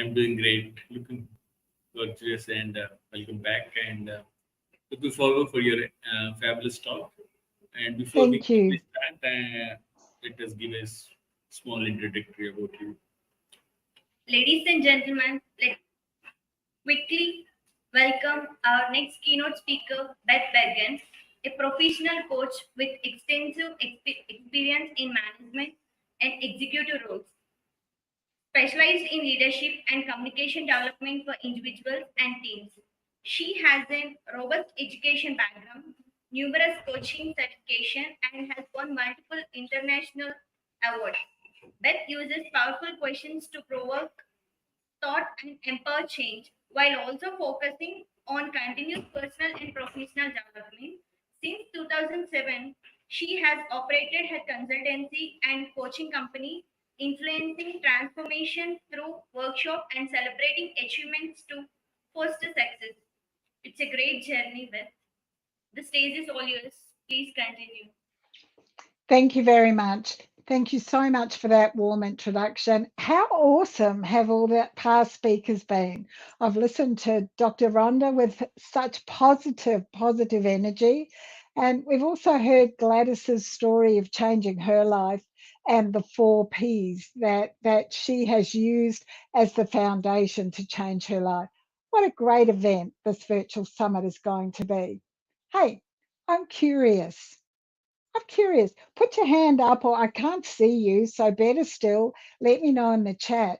I'm doing great. Looking gorgeous and welcome back and looking forward for your fabulous talk. And before Thank we you. start, let us give a small introductory about you. Ladies and gentlemen, let's quickly welcome our next keynote speaker, Beth Bergens, a professional coach with extensive experience in management and executive roles, specialized in leadership and communication development for individuals and teams. She has a robust education background, numerous coaching certification, and has won multiple international awards. Beth uses powerful questions to provoke thought and empower change while also focusing on continuous personal and professional development. Since 2007, she has operated her consultancy and coaching company, influencing transformation through workshop and celebrating achievements to foster success. It's a great journey, Beth. The stage is all yours. Please continue. Thank you very much. Thank you so much for that warm introduction. How awesome have all the past speakers been? I've listened to Dr. Rhonda with such positive energy. And we've also heard Gladys's story of changing her life and the 4 Ps that she has used as the foundation to change her life. What a great event this virtual summit is going to be. Hey, I'm curious. I'm curious. Put your hand up, or I can't see you, so better still, let me know in the chat.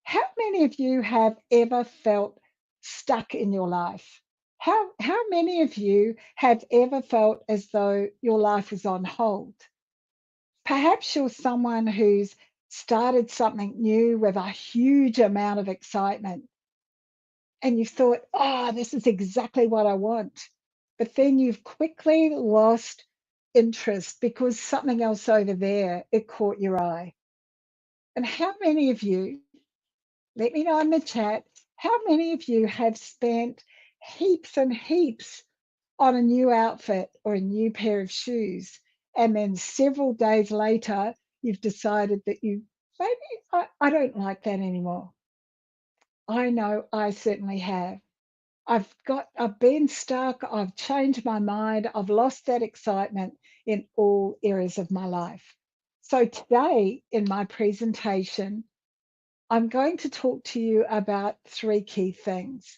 How many of you have ever felt stuck in your life? How many of you have ever felt as though your life was on hold? Perhaps you're someone who's started something new with a huge amount of excitement, and you've thought, oh, this is exactly what I want. But then you've quickly lost interest because something else over there, it caught your eye. And how many of you, let me know in the chat, how many of you have spent heaps and heaps on a new outfit or a new pair of shoes, and then several days later, you've decided that I don't like that anymore. I know I certainly have. I've been stuck, I've changed my mind, I've lost that excitement in all areas of my life. So today in my presentation, I'm going to talk to you about 3 key things.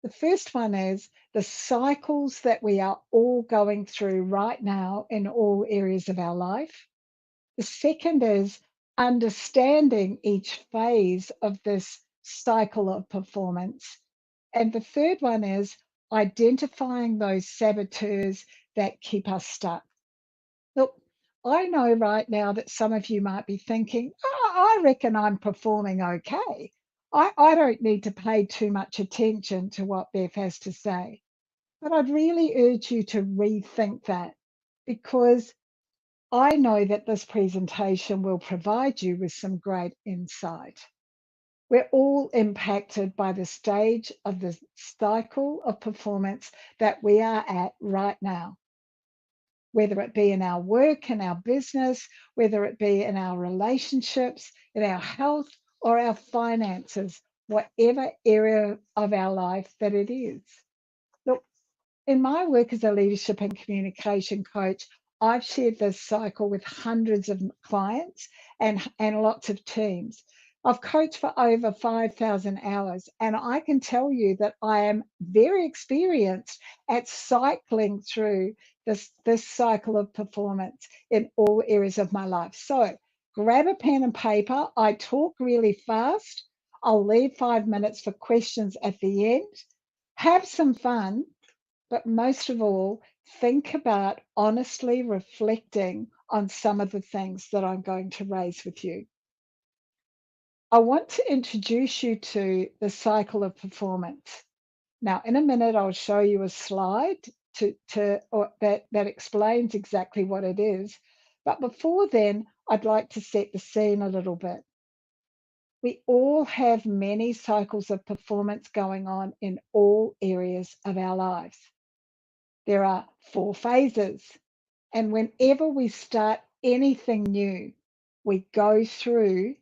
The first one is the cycles that we are all going through right now in all areas of our life. The second is understanding each phase of this cycle of performance. And the third one is identifying those saboteurs that keep us stuck. Look, I know right now that some of you might be thinking, oh, I reckon I'm performing okay. I don't need to pay too much attention to what Beth has to say. But I'd really urge you to rethink that, because I know that this presentation will provide you with some great insight. We're all impacted by the stage of the cycle of performance that we are at right now, whether it be in our work, in our business, whether it be in our relationships, in our health, or our finances, whatever area of our life that it is. Look, in my work as a leadership and communication coach, I've shared this cycle with hundreds of clients and lots of teams. I've coached for over 5,000 hours, and I can tell you that I am very experienced at cycling through this cycle of performance in all areas of my life. So grab a pen and paper. I talk really fast. I'll leave 5 minutes for questions at the end. Have some fun, but most of all, think about honestly reflecting on some of the things that I'm going to raise with you. I want to introduce you to the cycle of performance. Now, in a minute, I'll show you a slide that explains exactly what it is. But before then, I'd like to set the scene a little bit. We all have many cycles of performance going on in all areas of our lives. There are 4 phases, and whenever we start anything new, we go through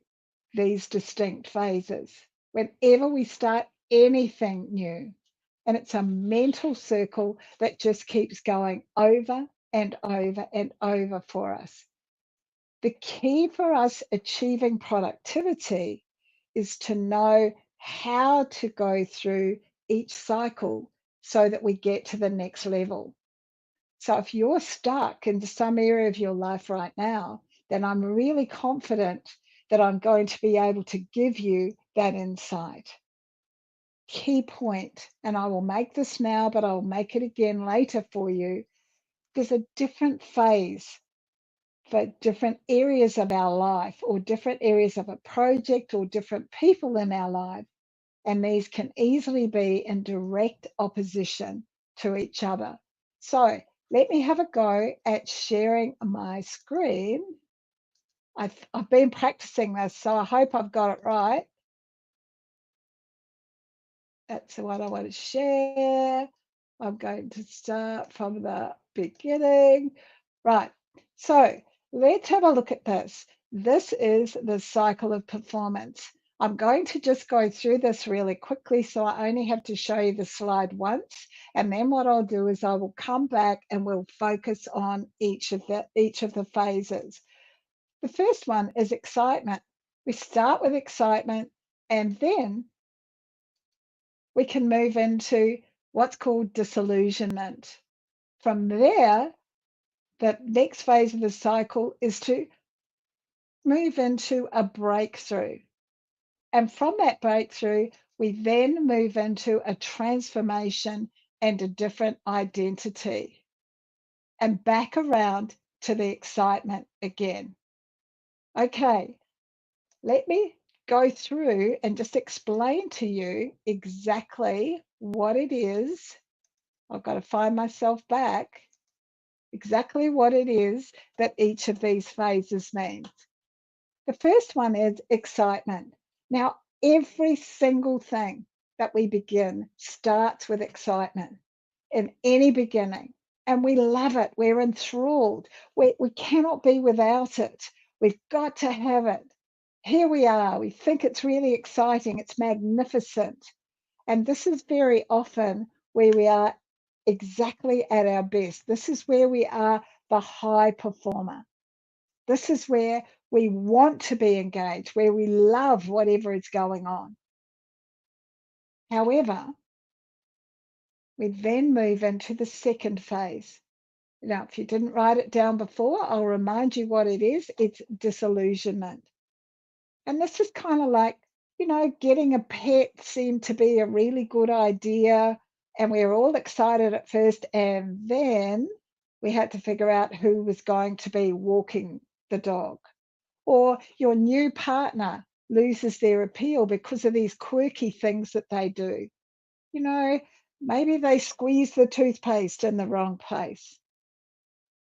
these distinct phases. whenever we start anything new. And it's a mental circle that just keeps going over and over and over for us. The key for us achieving productivity is to know how to go through each cycle so that we get to the next level. So if you're stuck in some area of your life right now, then I'm really confident that I'm going to be able to give you that insight. Key point, and I will make this now, but I'll make it again later for you. There's a different phase for different areas of our life, or different areas of a project, or different people in our life. And these can easily be in direct opposition to each other. So let me have a go at sharing my screen. I've been practicing this, so I hope I've got it right. That's what I want to share. I'm going to start from the beginning. Right, so let's have a look at this. This is the cycle of performance. I'm going to just go through this really quickly, so I only have to show you the slide once. And then what I'll do is I will come back and we'll focus on each of the phases. The first one is excitement. We start with excitement, and then we can move into what's called disillusionment. From there, the next phase of the cycle is to move into a breakthrough. And from that breakthrough, we then move into a transformation and a different identity, and back around to the excitement again. Okay, let me go through and just explain to you exactly what it is. I've got to find myself back. Exactly what it is that each of these phases means. The first one is excitement. Now, every single thing that we begin starts with excitement in any beginning, and we love it. We're enthralled. We cannot be without it. We've got to have it. Here we are. We think it's really exciting. It's magnificent. And this is very often where we are exactly at our best. This is where we are the high performer. This is where we want to be engaged, where we love whatever is going on. However, we then move into the second phase. Now, if you didn't write it down before, I'll remind you what it is. It's disillusionment. And this is kind of like, getting a pet seemed to be a really good idea. And we were all excited at first. And then we had to figure out who was going to be walking the dog. Or your new partner loses their appeal because of these quirky things that they do. Maybe they squeeze the toothpaste in the wrong place.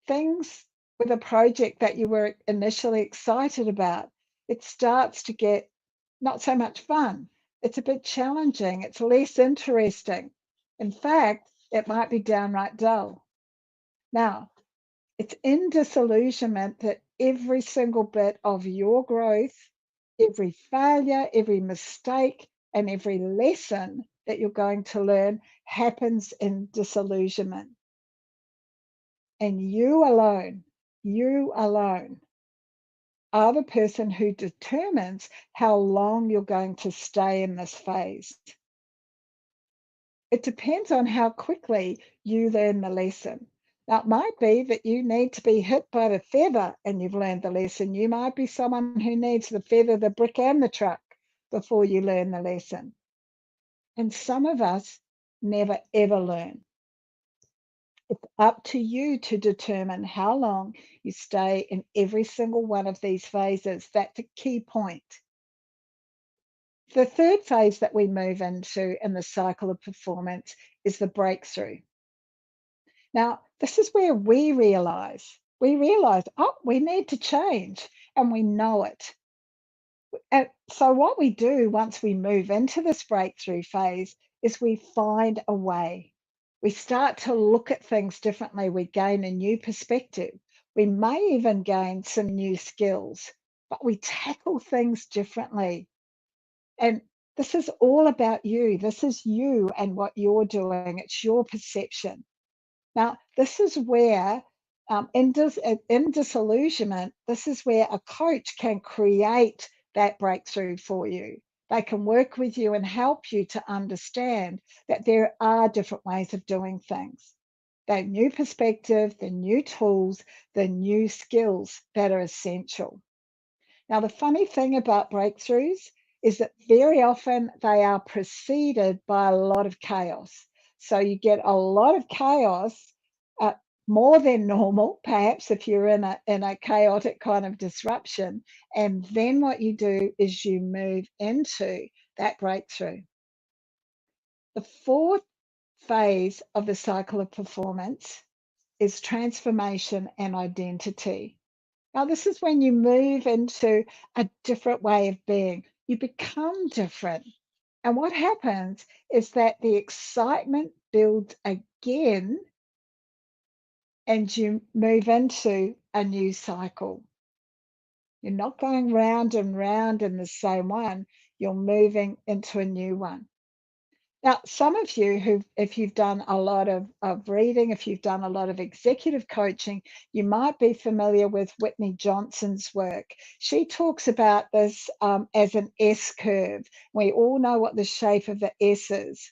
Things with a project that you were initially excited about, it starts to get not so much fun. It's a bit challenging. It's less interesting. In fact, it might be downright dull. Now, it's in disillusionment that every single bit of your growth, every failure, every mistake, and every lesson that you're going to learn happens in disillusionment. And you alone are the person who determines how long you're going to stay in this phase. It depends on how quickly you learn the lesson. Now, it might be that you need to be hit by the feather and you've learned the lesson. You might be someone who needs the feather, the brick, and the truck before you learn the lesson. And some of us never, ever learn. It's up to you to determine how long you stay in every single one of these phases. That's a key point. The third phase that we move into in the cycle of performance is the breakthrough. Now, this is where we realize, oh, we need to change, and we know it. And so what we do once we move into this breakthrough phase is we find a way. We start to look at things differently. We gain a new perspective. We may even gain some new skills, but we tackle things differently. And This is all about you. This is you and what you're doing. It's your perception. Now, this is where, in disillusionment, this is where a coach can create that breakthrough for you. They can work with you and help you to understand that there are different ways of doing things. The new perspective, the new tools, the new skills that are essential. Now, the funny thing about breakthroughs is that very often they are preceded by a lot of chaos. So you get a lot of chaos, uh, more than normal, perhaps if you're in a chaotic kind of disruption. And then what you do is you move into that breakthrough. The fourth phase of the cycle of performance is transformation and identity. Now, this is when you move into a different way of being. You become different. And what happens is that the excitement builds again and you move into a new cycle. You're not going round and round in the same one, you're moving into a new one. Now, some of you if you've done a lot of reading, if you've done a lot of executive coaching, you might be familiar with Whitney Johnson's work. She talks about this as an S curve. We all know what the shape of the S is.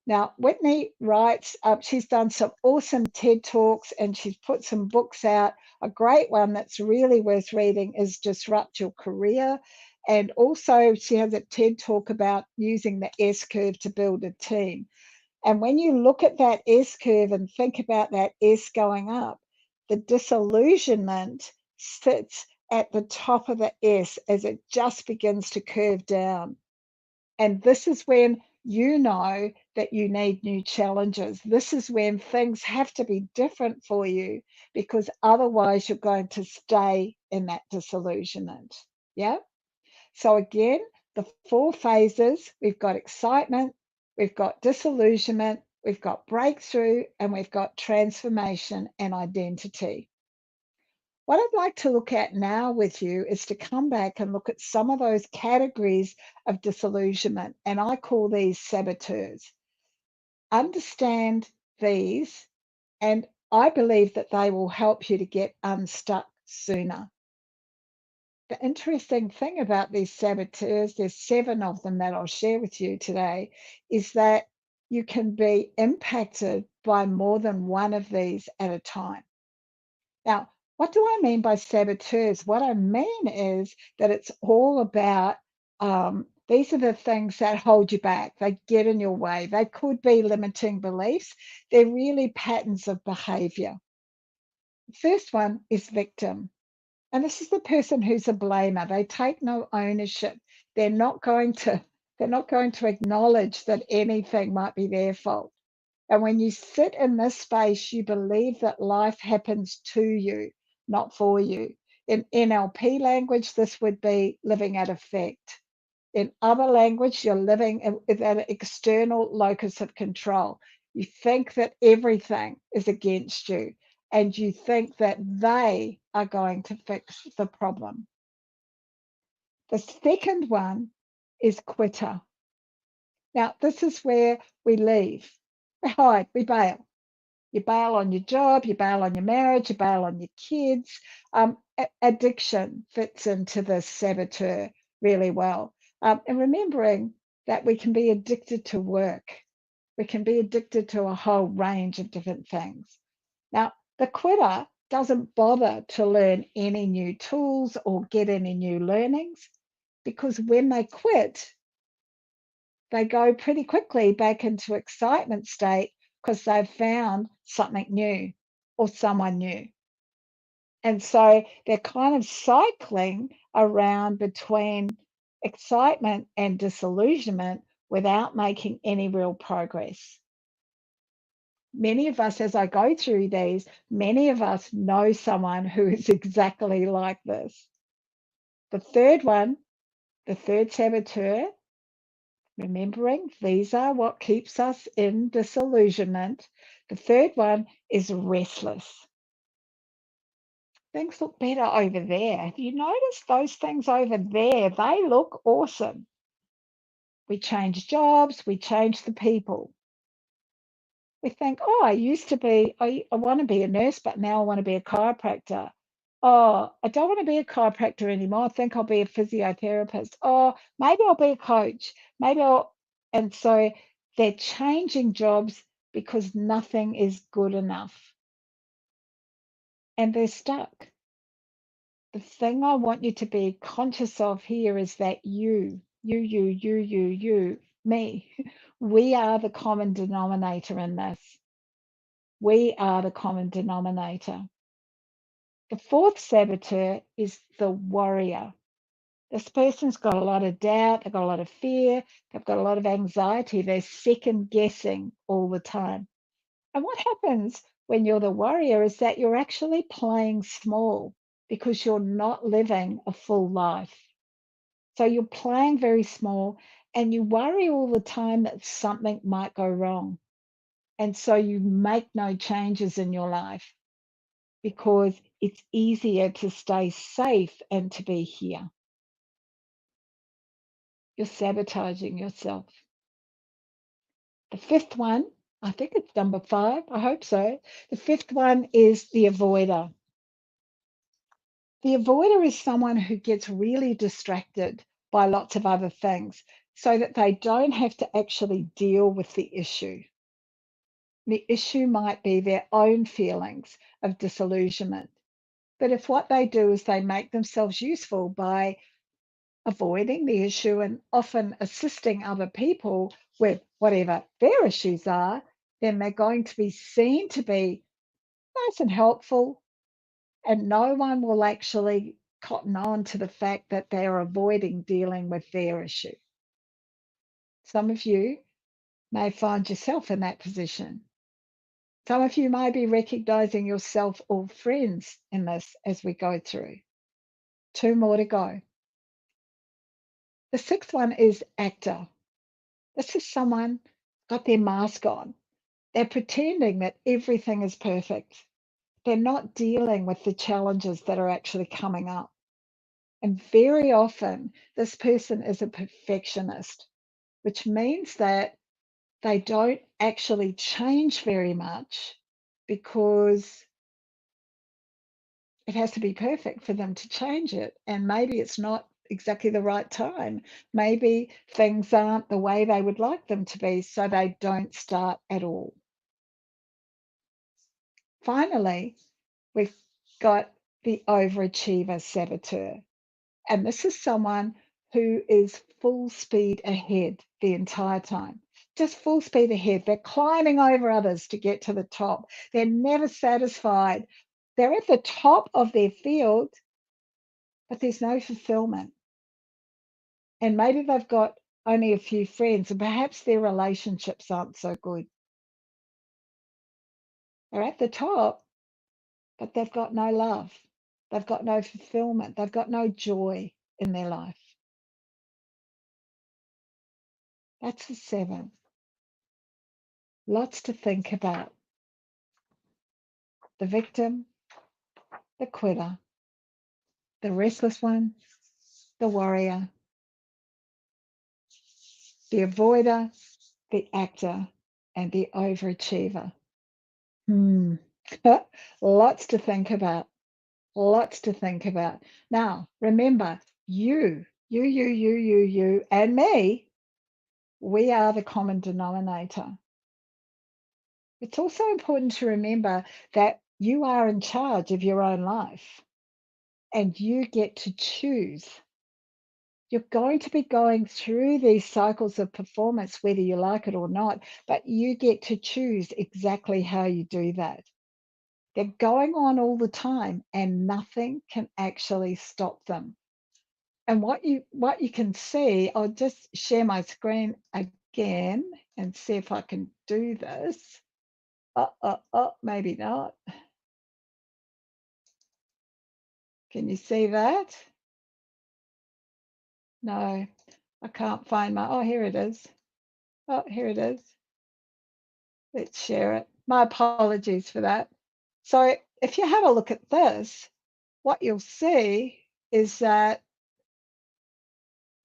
Now, Whitney writes, she's done some awesome TED Talks and she's put some books out. A great one that's really worth reading is Disrupt Your Career. And also, she has a TED Talk about using the S curve to build a team. And when you look at that S curve and think about that S going up, the disillusionment sits at the top of the S as it just begins to curve down. And this is when you know that you need new challenges. This is when things have to be different for you because otherwise you're going to stay in that disillusionment. Yeah. So again, the 4 phases, we've got excitement, we've got disillusionment, we've got breakthrough, and we've got transformation and identity. What I'd like to look at now with you is to come back and look at some of those categories of disillusionment, and I call these saboteurs. Understand these, and I believe that they will help you to get unstuck sooner. The interesting thing about these saboteurs, there's 7 of them that I'll share with you today, is that you can be impacted by more than one of these at a time. Now, what do I mean by saboteurs? What I mean is that it's all about these are the things that hold you back. They get in your way. They could be limiting beliefs. They're really patterns of behavior. The first one is victim. And this is the person who's a blamer. They take no ownership. They're not going to acknowledge that anything might be their fault. And when you sit in this space, you believe that life happens to you, not for you. In NLP language, this would be living at effect. In other language, you're living at an external locus of control. You think that everything is against you, and you think that they are going to fix the problem. The second one is quitter. Now, this is where we leave, we hide, we bail. You bail on your job, you bail on your marriage, you bail on your kids. Addiction fits into this saboteur really well. And remembering that we can be addicted to work. We can be addicted to a whole range of different things. Now, the quitter doesn't bother to learn any new tools or get any new learnings because when they quit, they go pretty quickly back into excitement state because they've found something new or someone new. And so they're kind of cycling around between excitement and disillusionment without making any real progress. Many of us, as I go through these, many of us know someone who is exactly like this. The third one, the third saboteur, remembering these are what keeps us in disillusionment. The third one is restless. Things look better over there. Have you noticed those things over there? They look awesome. We change jobs, we change the people. We think, oh, I want to be a nurse, but now I want to be a chiropractor. Oh, I don't want to be a chiropractor anymore. I think I'll be a physiotherapist. Oh, maybe I'll be a coach. And so they're changing jobs because nothing is good enough. And they're stuck. The thing I want you to be conscious of here is that you, me, we are the common denominator in this. We are the common denominator. The fourth saboteur is the worrier. This person's got a lot of doubt, they've got a lot of fear, they've got a lot of anxiety, they're second guessing all the time. And what happens when you're the worrier is that you're actually playing small because you're not living a full life. So you're playing very small and you worry all the time that something might go wrong. And so you make no changes in your life because it's easier to stay safe and to be here. You're sabotaging yourself. The fifth one, I think it's number 5, I hope so. The fifth one is the avoider. The avoider is someone who gets really distracted by lots of other things so that they don't have to actually deal with the issue. The issue might be their own feelings of disillusionment. But if what they do is they make themselves useful by avoiding the issue and often assisting other people with whatever their issues are, then they're going to be seen to be nice and helpful, and no one will actually cotton on to the fact that they're avoiding dealing with their issue. Some of you may find yourself in that position. Some of you may be recognizing yourself or friends in this as we go through. 2 more to go. The sixth one is actor. This is someone got their mask on. They're pretending that everything is perfect. They're not dealing with the challenges that are actually coming up. And very often, this person is a perfectionist, which means that they don't actually change very much because it has to be perfect for them to change it. And maybe it's not exactly the right time. Maybe things aren't the way they would like them to be, so they don't start at all. Finally, we've got the overachiever saboteur. And this is someone who is full speed ahead the entire time. Just full speed ahead. They're climbing over others to get to the top. They're never satisfied. They're at the top of their field, but there's no fulfillment. And maybe they've got only a few friends, and perhaps their relationships aren't so good. They're at the top, but they've got no love. They've got no fulfillment. They've got no joy in their life. That's the 7. Lots to think about. The victim, the quitter, the restless one, the warrior, the avoider, the actor, and the overachiever. Lots to think about. Lots to think about. Now, remember, you, and me, we are the common denominator. It's also important to remember that you are in charge of your own life and you get to choose. You're going to be going through these cycles of performance, whether you like it or not, but you get to choose exactly how you do that. They're going on all the time and nothing can actually stop them. And what you can see, I'll just share my screen again and see if I can do this. Maybe not. Can you see that? No, I can't find my, oh, here it is. Oh, here it is. Let's share it. My apologies for that. So if you have a look at this, what you'll see is that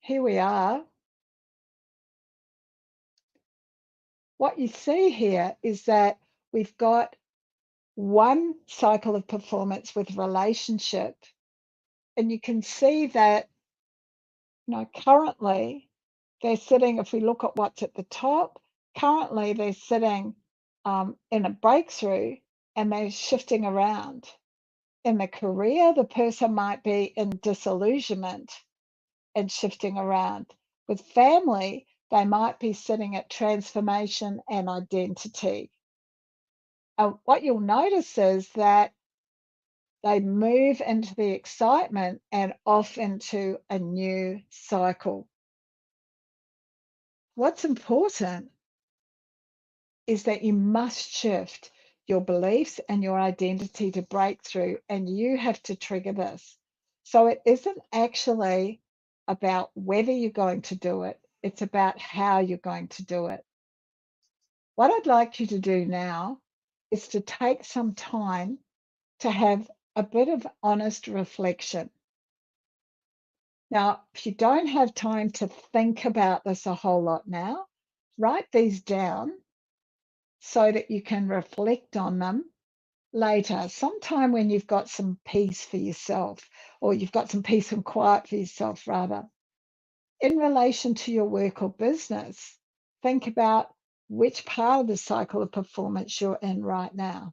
here we are. what you see here is that we've got one cycle of performance with relationship, and you can see that, currently they're sitting, if we look at what's at the top, currently they're sitting in a breakthrough and they're shifting around. In the career, the person might be in disillusionment and shifting around. With family, they might be sitting at transformation and identity. What you'll notice is that they move into the excitement and off into a new cycle. What's important is that you must shift your beliefs and your identity to breakthrough, and you have to trigger this. So it isn't actually about whether you're going to do it, it's about how you're going to do it. What I'd like you to do now is to take some time to have a bit of honest reflection. Now, if you don't have time to think about this a whole lot now, write these down so that you can reflect on them later, sometime when you've got some peace for yourself, or you've got some peace and quiet for yourself, rather. In relation to your work or business, think about which part of the cycle of performance you're in right now.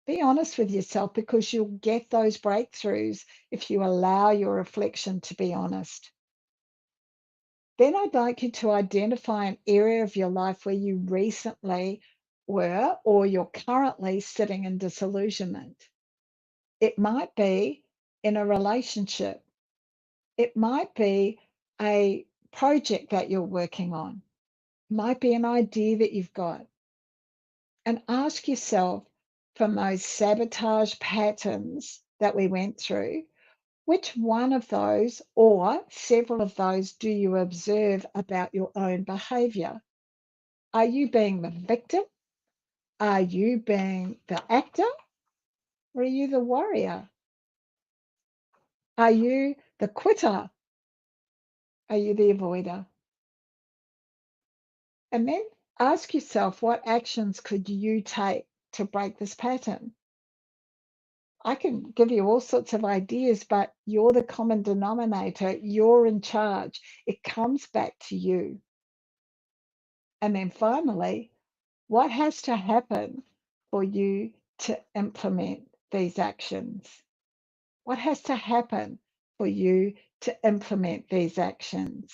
Be honest with yourself, because you'll get those breakthroughs if you allow your reflection to be honest. Then I'd like you to identify an area of your life where you recently were, or you're currently sitting in disillusionment. It might be in a relationship. It might be a project that you're working on. It might be an idea that you've got. And ask yourself, from those sabotage patterns that we went through, which one of those or several of those do you observe about your own behavior? Are you being the victim? Are you being the actor? Or are you the warrior? Are you the quitter? Are you the avoider? And then ask yourself, what actions could you take to break this pattern? I can give you all sorts of ideas, but you're the common denominator. You're in charge. It comes back to you. And then finally, what has to happen for you to implement these actions? What has to happen for you to implement these actions?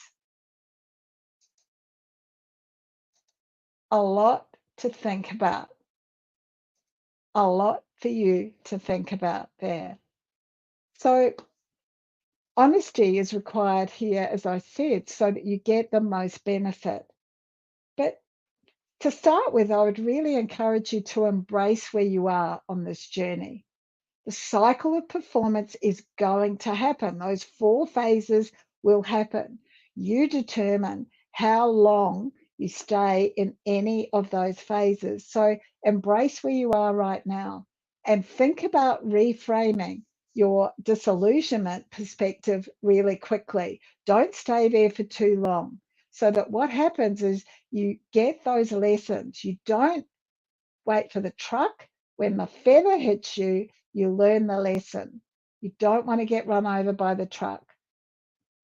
A lot to think about. A lot for you to think about there. So honesty is required here, as I said, so that you get the most benefit. But to start with, I would really encourage you to embrace where you are on this journey. The cycle of performance is going to happen. Those 4 phases will happen. You determine how long you stay in any of those phases. So embrace where you are right now and think about reframing your disillusionment perspective really quickly. Don't stay there for too long, so that what happens is you get those lessons. You don't wait for the truck. When the feather hits you, you learn the lesson. You don't want to get run over by the truck.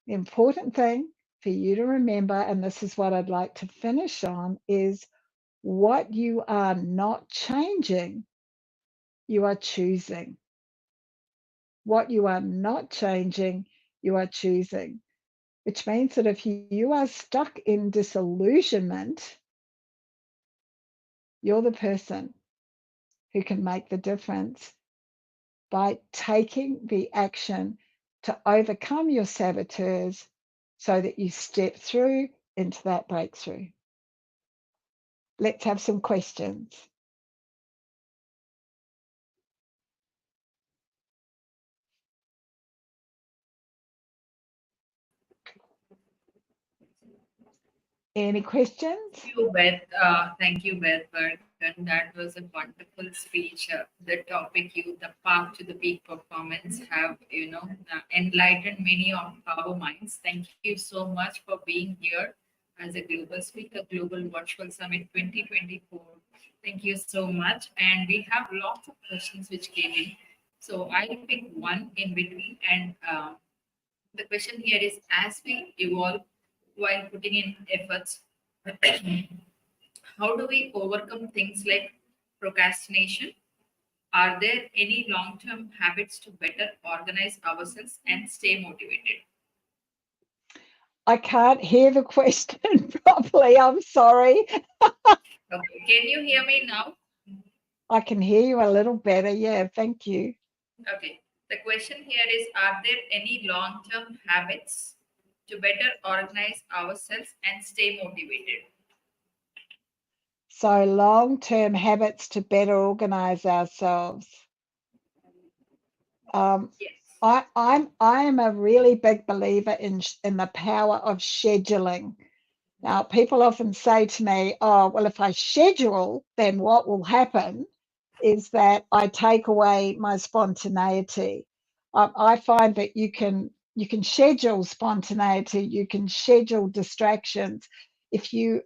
The important thing for you to remember, and this is what I'd like to finish on, is what you are not changing, you are choosing. What you are not changing, you are choosing. Which means that if you are stuck in disillusionment, you're the person who can make the difference by taking the action to overcome your saboteurs so that you step through into that breakthrough. Let's have some questions. Any questions? Thank you, Beth Bergen. That was a wonderful speech. The topic the path to the peak performance, have enlightened many of our minds. Thank you so much for being here. as a global speaker, Global Virtual Summit 2024. Thank you so much. And we have lots of questions which came in. So I'll pick one in between. And the question here is, as we evolve while putting in efforts, how do we overcome things like procrastination? Are there any long-term habits to better organize ourselves and stay motivated? I can't hear the question properly. I'm sorry. Okay, can you hear me now? I can hear you a little better. Yeah, thank you. Okay, the question here is, are there any long-term habits to better organize ourselves and stay motivated? So, long-term habits to better organize ourselves. Yes. I am a really big believer in the power of scheduling. Now, people often say to me, "Oh, well, if I schedule, then what will happen is that I take away my spontaneity." I find that you can schedule spontaneity, you can schedule distractions. If you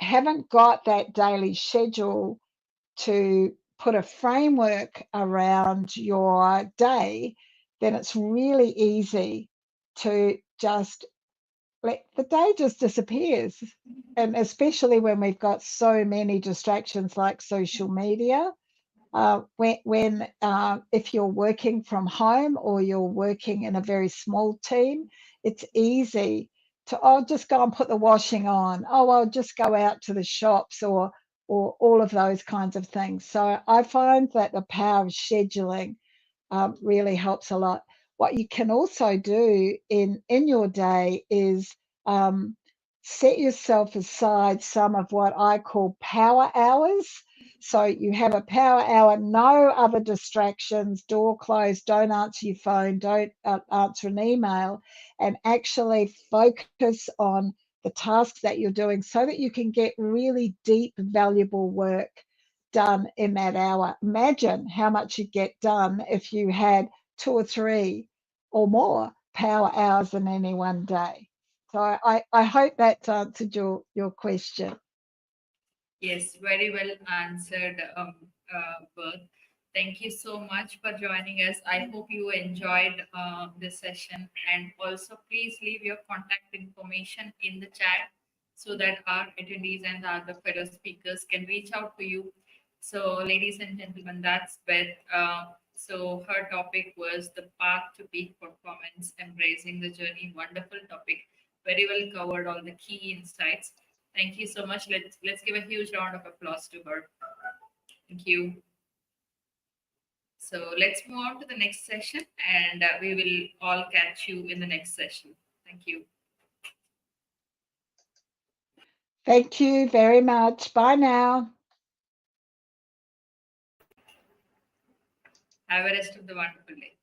haven't got that daily schedule to put a framework around your day, then it's really easy to just let the day just disappears. And especially when we've got so many distractions like social media. If you're working from home or you're working in a very small team, it's easy to just go and put the washing on. Oh, I'll just go out to the shops or all of those kinds of things. So I find that the power of scheduling really helps a lot. What you can also do in your day is set yourself aside some of what I call power hours. So you have a power hour, no other distractions, door closed, don't answer your phone, don't answer an email, and actually focus on the tasks that you're doing so that you can get really deep, valuable work done in that hour. Imagine how much you'd get done if you had 2 or 3 or more power hours in any one day. So I hope that's answered your question. Yes, very well answered, Bert. Thank you so much for joining us. I hope you enjoyed this session. And also, please leave your contact information in the chat so that our attendees and the other fellow speakers can reach out to you. So, ladies and gentlemen, that's Beth. So, her topic was the path to peak performance, embracing the journey. Wonderful topic. Very well covered all the key insights. Thank you so much. Let's give a huge round of applause to her. Thank you. So let's move on to the next session, and we will all catch you in the next session. Thank you. Thank you very much. Bye now. Have a rest of the wonderful day.